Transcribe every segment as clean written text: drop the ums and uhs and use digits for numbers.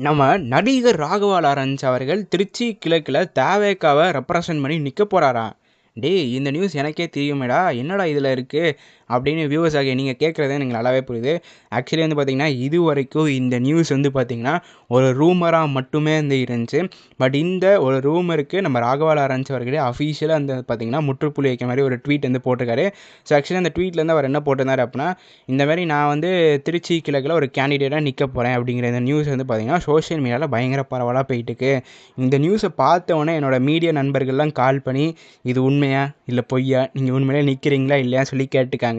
நம்ம நடிகர் ராகவா லாரன்ஸ் அவர்கள் திருச்சி கிழக்கில் தவேகாவை ரெப்ரசன்ட் பண்ணி நிற்க போகிறாராம். டேய், இந்த நியூஸ் எனக்கே தெரியுமேடா, என்னடா இதில் இருக்குது அப்படின்னு வியூவர்ஸ் ஆகிய நீங்கள் கேட்குறதே எனக்கு நல்லாவே புரியுது. ஆக்சுவலி வந்து பார்த்திங்கன்னா இது வரைக்கும் இந்த நியூஸ் வந்து பார்த்திங்கன்னா ஒரு ரூமராக மட்டுமே வந்து இருந்துச்சு. பட் இந்த ஒரு ரூமருக்கு நம்ம ராகவா லாரன்ஸ் அவர்களே அஃபீஷியலாக வந்து பார்த்திங்கன்னா முற்றுப்புள்ளி வைக்க மாதிரி ஒரு ட்வீட் வந்து போட்டிருக்காரு. ஸோ ஆக்சுவலி அந்த ட்வீட்லேருந்து அவர் என்ன போட்டிருந்தார் அப்படின்னா, இந்த மாதிரி நான் வந்து திருச்சி கிழக்கில் ஒரு கேண்டிடேட்டாக நிற்க போகிறேன் அப்படிங்கிற இந்த நியூஸ் வந்து பார்த்திங்கன்னா சோஷியல் மீடியாவில் பயங்கர பரவலாக போயிட்டுருக்கு. இந்த நியூஸை பார்த்தவொடனே என்னோடய மீடியா நண்பர்கள்லாம் கால் பண்ணி இது உண்மையா இல்லை பொய்யா, நீங்கள் உண்மையிலே நிற்கிறீங்களா இல்லையா சொல்லி கேட்டுக்காங்க.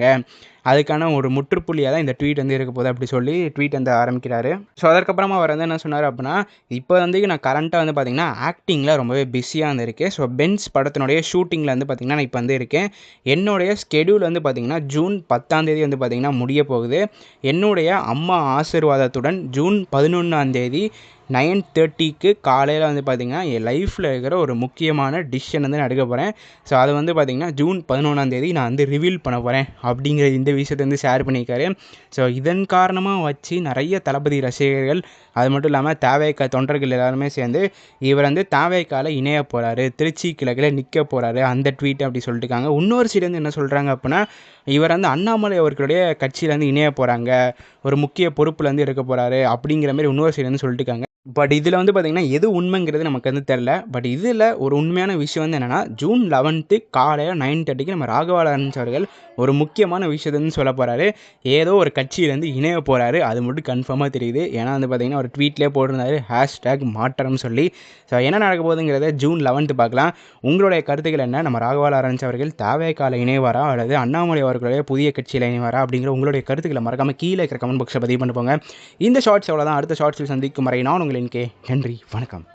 அதுக்கான ஒரு முற்றுப்புள்ளியாக தான் இந்த ட்வீட் வந்து இருக்க போகுது அப்படி சொல்லி ட்வீட் வந்து ஆரம்பிக்கிறாரு. ஸோ அதற்கப்புறமா அவர் வந்து என்ன சொன்னார் அப்படின்னா, இப்போ வந்து நான் கரண்ட்டாக வந்து பார்த்திங்கன்னா ஆக்டிங்கில் ரொம்பவே பிஸியாக வந்து இருக்கேன். ஸோ பென்ஸ் படத்தினுடைய ஷூட்டிங்கில் வந்து பார்த்திங்கன்னா நான் இப்போ வந்து இருக்கேன். என்னுடைய ஸ்கெடியூல் வந்து பார்த்திங்கன்னா ஜூன் 10 வந்து பார்த்திங்கன்னா முடிய போகுது. என்னுடைய அம்மா ஆசீர்வாதத்துடன் ஜூன் 11 9:30க்கு காலையில் வந்து பார்த்திங்கன்னா என் லைஃப்பில் இருக்கிற ஒரு முக்கியமான டிசிஷன் வந்து நான் எடுக்க போகிறேன். ஸோ அது வந்து பார்த்திங்கன்னா ஜூன் 11 நான் வந்து ரிவீல் பண்ண போகிறேன் அப்படிங்கிற இந்த விஷயத்தை வந்து ஷேர் பண்ணியிருக்காரு. ஸோ இதன் காரணமாக வச்சு நிறைய தளபதி ரசிகர்கள், அது மட்டும் இல்லாமல் தவேகா தொண்டர்கள் எல்லாருமே சேர்ந்து இவர் வந்து தவேகாவில் இணைய போகிறாரு, திருச்சி கிழக்கில் நிற்க போகிறாரு அந்த ட்வீட் அப்படி சொல்லிட்டுருக்காங்க. இன்னொரு சைடு வந்து என்ன சொல்கிறாங்க அப்படின்னா, இவர் வந்து அண்ணாமலை அவர்களுடைய கட்சியிலேருந்து இணைய போகிறாங்க, ஒரு முக்கிய பொறுப்பில் வந்து இருக்க போகிறாரு அப்படிங்கிற மாதிரி இன்னொரு சைடு வந்து சொல்லிட்டுருக்காங்க. பட் இதில் வந்து பார்த்திங்கன்னா எது உண்மைங்கிறது நமக்கு வந்து தெரில. பட் இதில் ஒரு உண்மையான விஷயம் வந்து என்னென்னா, ஜூன் 11 காலையில் 9:30க்கு நம்ம ராகவா லாரன்ஸ் அவர்கள் ஒரு முக்கியமான விஷயத்தை வந்து சொல்ல போகிறாரு. ஏதோ ஒரு கட்சியிலேருந்து இணைய போகிறாரு, அது மட்டும் கன்ஃபார்மாக தெரியுது. ஏன்னா வந்து பார்த்திங்கன்னா ஒரு ட்வீட்லேயே போட்டிருந்தாரு #மாற்றம் சொல்லி. ஸோ என்ன நடக்க போகுதுங்கிறத ஜூன் 11 பார்க்கலாம். உங்களுடைய கருத்துக்கள் என்ன? நம்ம ராகவா லாரன்ஸ் அவர்கள் தவேகாவில் இணைவாரா அல்லது அண்ணாமலை அவர்களுடைய புதிய கட்சியில் இணைவாரா அப்படிங்கிற உங்களுடைய கருத்துக்களை மறக்காமல் கீழே இருக்கிற கமெண்ட் பாக்ஸில் பதிவு பண்ணி போங்க. இந்த ஷார்ட்ஸ் அவ்வளோதான். அடுத்த ஷார்ட்ஸில் சந்திக்கும் வரை நான் உங்களின் கே. நன்றி, வணக்கம்.